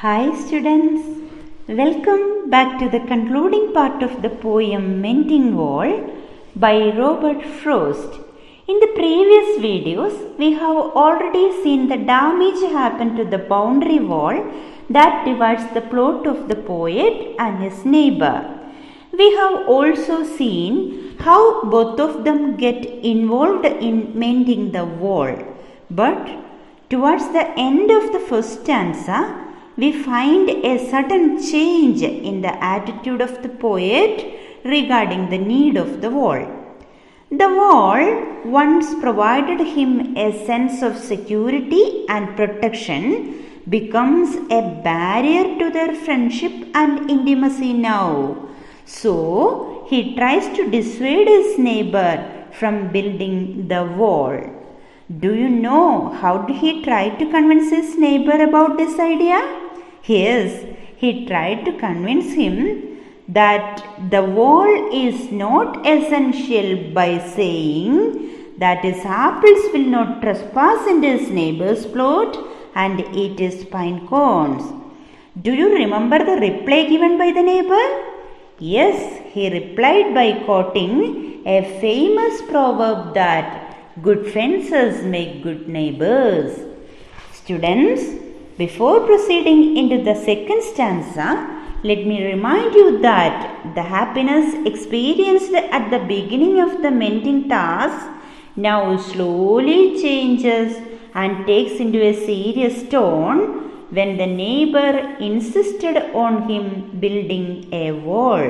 Hi students, welcome back to the concluding part of the poem Mending Wall by Robert Frost. In the previous videos, we have already seen the damage happened to the boundary wall that divides the plot of the poet and his neighbor. We have also seen how both of them get involved in mending the wall. But towards the end of the first stanza, we find a sudden change in the attitude of the poet regarding the need of the wall. The wall once provided him a sense of security and protection becomes a barrier to their friendship and intimacy now. So, he tries to dissuade his neighbor from building the wall. Do you know how he tried to convince his neighbor about this idea? Yes, he tried to convince him that the wall is not essential by saying that his apples will not trespass into his neighbor's plot and eat his pine cones. Do you remember the reply given by the neighbor? Yes, he replied by quoting a famous proverb that good fences make good neighbors. Students, before proceeding into the second stanza, let me remind you that the happiness experienced at the beginning of the mending task now slowly changes and takes into a serious tone when the neighbor insisted on him building a wall.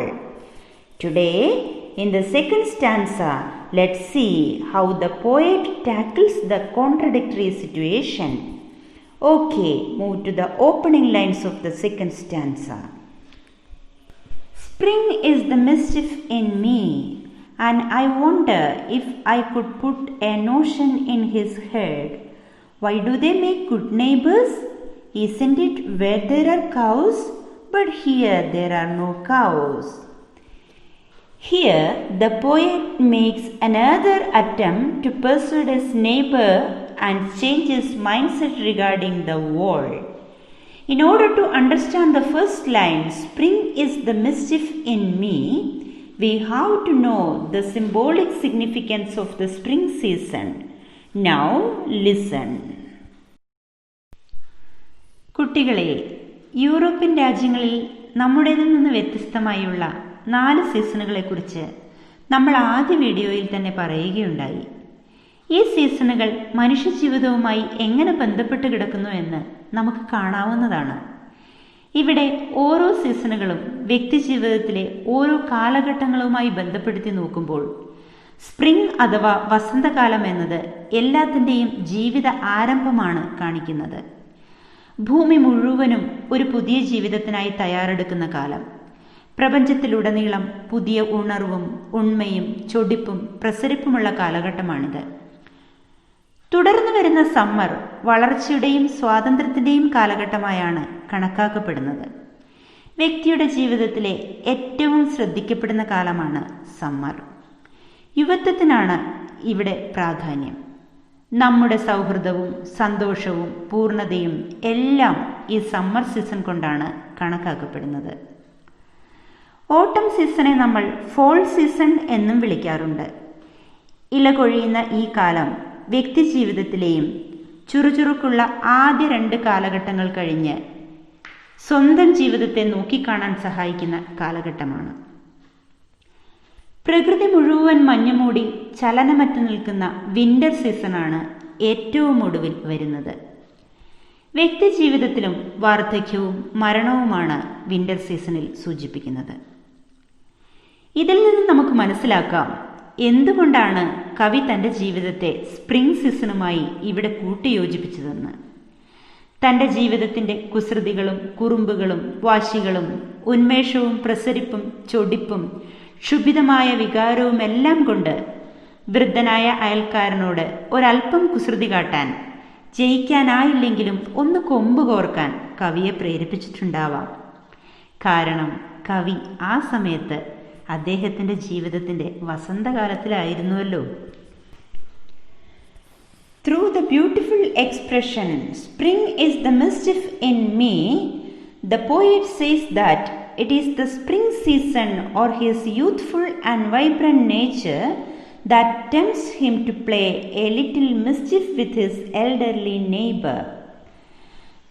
Today, in the second stanza, let's see how the poet tackles the contradictory situation. Okay, move to the opening lines of the second stanza. Spring is the mischief in me, and I wonder if I could put a notion in his head. Why do they make good neighbors? Isn't it where there are cows? But here there are no cows. Here the poet makes another attempt to persuade his neighbor and change his mindset regarding the wall. In order to understand the first line, spring is the mischief in me, we have to know the symbolic significance of the spring season. Now listen. കുട്ടികളെ, European രാജ്യങ്ങളിൽ നമ്മുടേതിൽ നിന്ന് വ്യത്യസ്തമായുള്ള 4 സീസണുകളെക്കുറിച്ച് നമ്മൾ ആദ്യ വീഡിയോയിൽ തന്നെ പറയുകയുണ്ടായി. ഈ സീസണുകൾ മനുഷ്യജീവിതവുമായി എങ്ങനെ ബന്ധപ്പെട്ട് കിടക്കുന്നു എന്ന് നമുക്ക് കാണാവുന്നതാണ്. ഇവിടെ ഓരോ സീസണുകളും വ്യക്തിജീവിതത്തിലെ ഓരോ കാലഘട്ടങ്ങളുമായി ബന്ധപ്പെടുത്തി നോക്കുമ്പോൾ സ്പ്രിംഗ് അഥവാ വസന്തകാലം എന്നത് എല്ലാത്തിൻ്റെയും ജീവിത ആരംഭമാണ് കാണിക്കുന്നത്. ഭൂമി മുഴുവനും ഒരു പുതിയ ജീവിതത്തിനായി തയ്യാറെടുക്കുന്ന കാലം. പ്രപഞ്ചത്തിലുടനീളം പുതിയ ഉണർവും ഉണ്മയും ചൊടിപ്പും പ്രസരിപ്പുമുള്ള കാലഘട്ടമാണിത്. തുടർന്നു വരുന്ന സമ്മർ വളർച്ചയുടെയും സ്വാതന്ത്ര്യത്തിൻ്റെയും കാലഘട്ടമായാണ് കണക്കാക്കപ്പെടുന്നത്. വ്യക്തിയുടെ ജീവിതത്തിലെ ഏറ്റവും ശ്രദ്ധിക്കപ്പെടുന്ന കാലമാണ് സമ്മർ. യുവത്വത്തിനാണ് ഇവിടെ പ്രാധാന്യം. നമ്മുടെ സൗഹൃദവും സന്തോഷവും പൂർണ്ണതയും എല്ലാം ഈ സമ്മർ സീസൺ കൊണ്ടാണ് കണക്കാക്കപ്പെടുന്നത്. ഓട്ടം സീസണെ നമ്മൾ ഫോൾ സീസൺ എന്നും വിളിക്കാറുണ്ട്. ഇല കൊഴിയുന്ന ഈ കാലം വ്യക്തിജീവിതത്തിലെയും ചുറുചുറുക്കുള്ള ആദ്യ 2 കാലഘട്ടങ്ങൾ കഴിഞ്ഞ് സ്വന്തം ജീവിതത്തെ നോക്കിക്കാണാൻ സഹായിക്കുന്ന കാലഘട്ടമാണ്. പ്രകൃതി മുഴുവൻ മഞ്ഞുമൂടി ചലനമറ്റ് നിൽക്കുന്ന വിന്റർ സീസണാണ് ഏറ്റവും ഒടുവിൽ വരുന്നത്. വ്യക്തിജീവിതത്തിലും വാർദ്ധക്യവും മരണവുമാണ് വിന്റർ സീസണിൽ സൂചിപ്പിക്കുന്നത്. ഇതിൽ നിന്ന് നമുക്ക് മനസ്സിലാക്കാം എന്തുകൊണ്ടാണ് കവി തൻ്റെ ജീവിതത്തെ സ്പ്രിംഗ് സീസണുമായി ഇവിടെ കൂട്ടിയോജിപ്പിച്ചതെന്ന്. തൻ്റെ ജീവിതത്തിൻ്റെ കുസൃതികളും കുറുമ്പുകളും വാശികളും ഉന്മേഷവും പ്രസരിപ്പും ചൊടിപ്പും ക്ഷുഭിതമായ വികാരവുമെല്ലാം കൊണ്ട് വൃദ്ധനായ അയൽക്കാരനോട് ഒരൽപ്പം കുസൃതി കാട്ടാൻ, ജയിക്കാനായില്ലെങ്കിലും ഒന്ന് കൊമ്പ് കോർക്കാൻ കവിയെ പ്രേരിപ്പിച്ചിട്ടുണ്ടാവാം. കാരണം കവി ആ സമയത്ത് അദ്ദേഹത്തിൻ്റെ ജീവിതത്തിൻ്റെ വസന്തകാലത്തിലായിരുന്നുവല്ലോ. Through the beautiful expression, spring is the mischief in me, The poet says that it is the spring season or his youthful and vibrant nature that tempts him to play a little mischief with his elderly neighbor.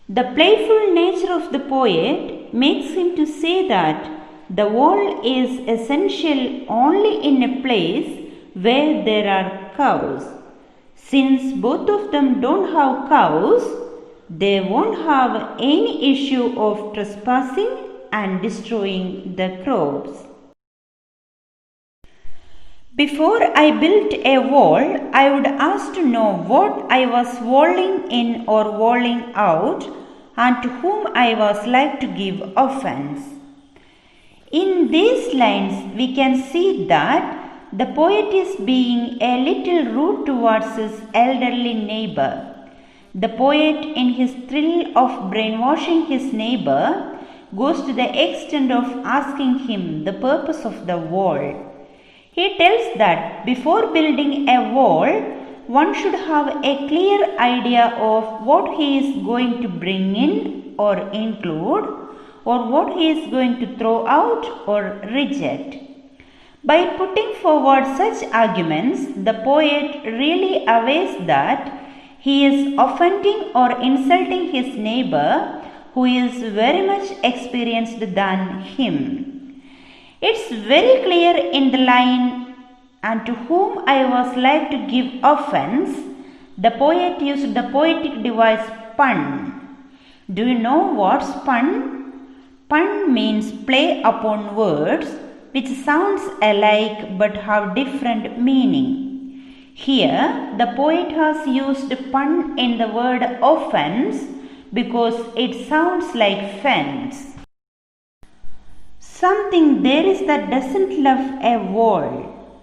The playful nature of the poet makes him to say that the wall is essential only in a place where there are cows. Since both of them don't have cows, they won't have any issue of trespassing and destroying the crops. Before I built a wall, I would ask to know what I was walling in or walling out, and to whom I was like to give offense. In these lines, we can see that the poet is being a little rude towards his elderly neighbor. The poet, in his thrill of brainwashing his neighbor, goes to the extent of asking him the purpose of the wall. He tells that before building a wall, one should have a clear idea of what he is going to bring in or include, or what he is going to throw out or reject. By putting forward such arguments, the poet really avows that he is offending or insulting his neighbor who is very much experienced than him. It's very clear in the line, and to whom I was like to give offense, the poet used the poetic device pun. Do you know what's pun? Pun means play upon words which sounds alike but have different meaning. Here, the poet has used pun in the word offense because it sounds like fence. Something there is that doesn't love a wall,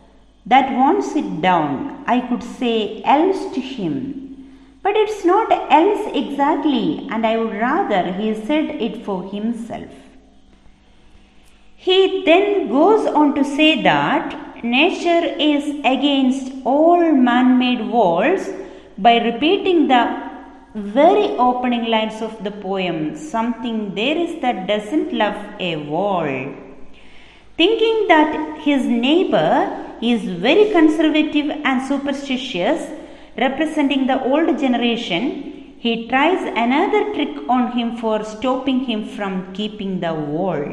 that wants it down, I could say else to him. But it's not else exactly, and I would rather he said it for himself. He then goes on to say that nature is against all man-made walls by repeating the very opening lines of the poem, something there is that doesn't love a wall. Thinking that his neighbor is very conservative and superstitious, representing the old generation, he tries another trick on him for stopping him from keeping the wall.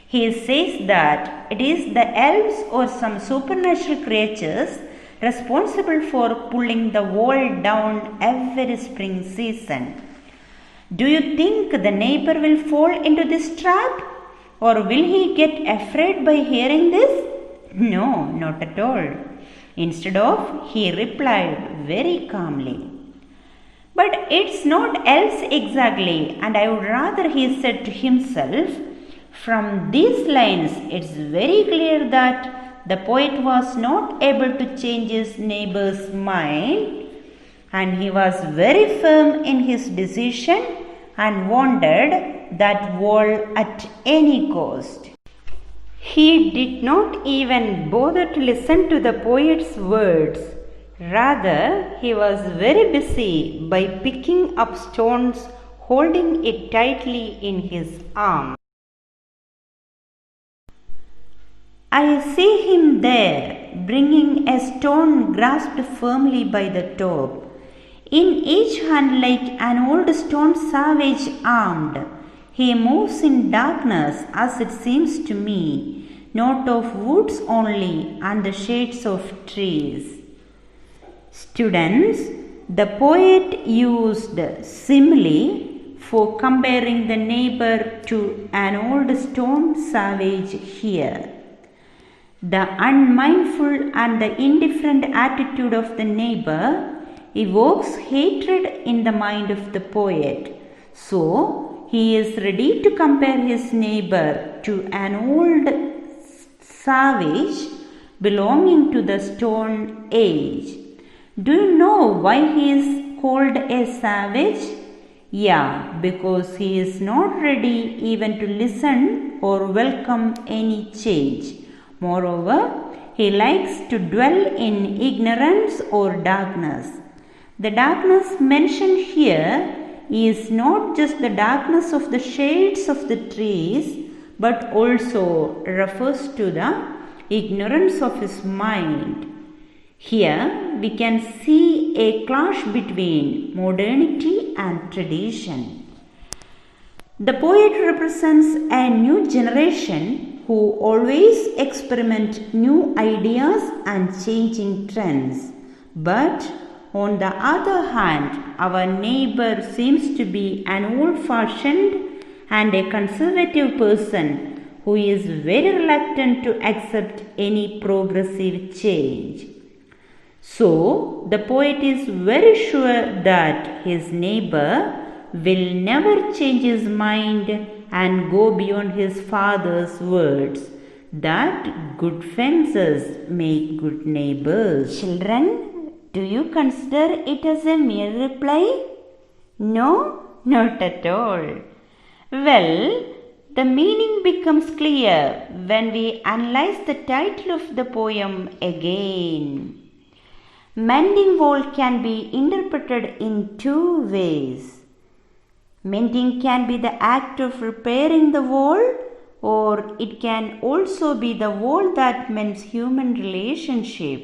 He says that it is the elves or some supernatural creatures responsible for pulling the wall down every spring season. Do you think the neighbor will fall into this trap? Or will he get afraid by hearing this? No, not at all. Instead of, he replied very calmly, but it's not else exactly, and I would rather, he said to himself. From these lines, it's very clear that the poet was not able to change his neighbor's mind, and he was very firm in his decision and wanted that wall at any cost. He did not even bother to listen to the poet's words. Rather, he was very busy by picking up stones, holding it tightly in his arm. I see him there, bringing a stone grasped firmly by the top, in each hand like an old stone savage armed. He moves in darkness, as it seems to me, not of woods only and the shades of trees. Students, the poet used simile for comparing the neighbor to an old stone savage here. The unmindful and the indifferent attitude of the neighbor evokes hatred in the mind of the poet. So, he is ready to compare his neighbor to an old savage belonging to the Stone Age. Do you know why he is called a savage? Yeah, because he is not ready even to listen or welcome any change. Moreover, he likes to dwell in ignorance or darkness. The darkness mentioned here is not just the darkness of the shades of the trees, but also refers to the ignorance of his mind. Here we can see a clash between modernity and tradition. The poet represents a new generation who always experiment new ideas and changing trends. But on the other hand, our neighbor seems to be an old-fashioned and a conservative person who is very reluctant to accept any progressive change. So, the poet is very sure that his neighbor will never change his mind and go beyond his father's words that good fences make good neighbors. Children, do you consider it as a mere reply? No, not at all. Well, the meaning becomes clear when we analyze the title of the poem again. Mending wall can be interpreted in two ways. Mending can be the act of repairing the wall, or it can also be the wall that mends human relationship.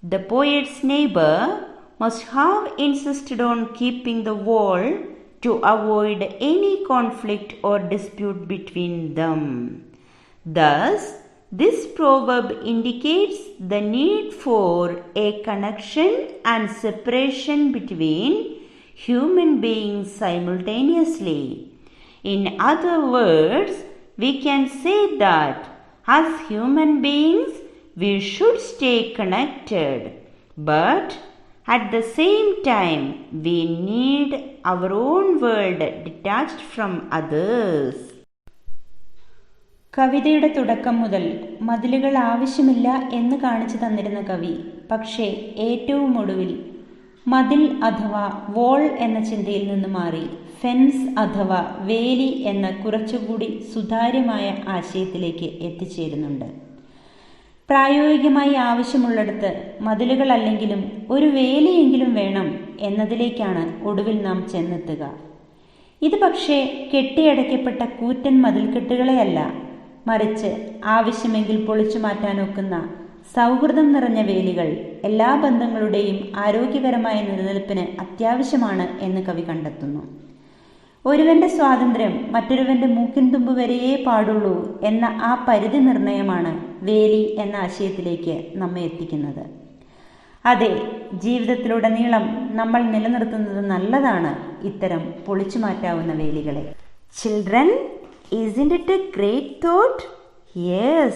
The poet's neighbor must have insisted on keeping the wall to avoid any conflict or dispute between them. Thus, this proverb indicates the need for a connection and separation between human beings simultaneously. In other words, we can say that as human beings, we should stay connected, but at the same time, we need our own world detached from others. കവിതയുടെ തുടക്കം മുതൽ മതിലുകൾ ആവശ്യമില്ല എന്ന് കാണിച്ചു തന്നിരുന്ന കവി പക്ഷേ ഏറ്റവും ഒടുവിൽ മതിൽ അഥവാ വോൾ എന്ന ചിന്തയിൽ നിന്ന് മാറി ഫെൻസ് അഥവാ വേലി എന്ന കുറച്ചുകൂടി സുതാര്യമായ ആശയത്തിലേക്ക് എത്തിച്ചേരുന്നുണ്ട്. പ്രായോഗികമായി ആവശ്യമുള്ളിടത്ത് മതിലുകൾ അല്ലെങ്കിലും ഒരു വേലിയെങ്കിലും വേണം എന്നതിലേക്കാണ് ഒടുവിൽ നാം ചെന്നെത്തുക. ഇത് പക്ഷേ കെട്ടിയടയ്ക്കപ്പെട്ട കൂറ്റൻ മതിൽക്കെട്ടുകളെയല്ല, മറിച്ച് ആവശ്യമെങ്കിൽ പൊളിച്ചു മാറ്റാനൊക്കുന്ന സൗഹൃദം നിറഞ്ഞ വേലികൾ എല്ലാ ബന്ധങ്ങളുടെയും ആരോഗ്യകരമായ നിലനിൽപ്പിന് അത്യാവശ്യമാണ് എന്ന് കവി കണ്ടെത്തുന്നു. ഒരുവന്റെ സ്വാതന്ത്ര്യം മറ്റൊരുവന്റെ മൂക്കിൻ തുമ്പ് വരെയേ പാടുള്ളൂ എന്ന ആ പരിധി നിർണയമാണ് വേലി എന്ന ആശയത്തിലേക്ക് നമ്മെ എത്തിക്കുന്നത്. അതെ, ജീവിതത്തിലുടനീളം നമ്മൾ നിലനിർത്തുന്നത് നല്ലതാണ് ഇത്തരം പൊളിച്ചു മാറ്റാവുന്ന വേലികളെ. Children, isn't it a great thought? Yes,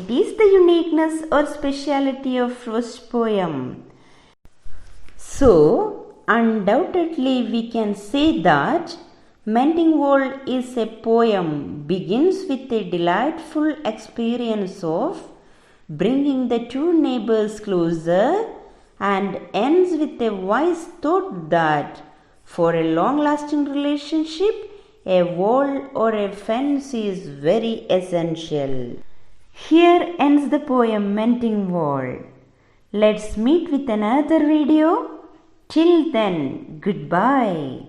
it is the uniqueness or speciality of Frost's poem. So, undoubtedly we can say that Mending Wall is a poem begins with a delightful experience of bringing the two neighbors closer and ends with a wise thought that for a long-lasting relationship, a wall or a fence is very essential. Here ends the poem Mending Wall. Let's meet with another video. Till then, goodbye.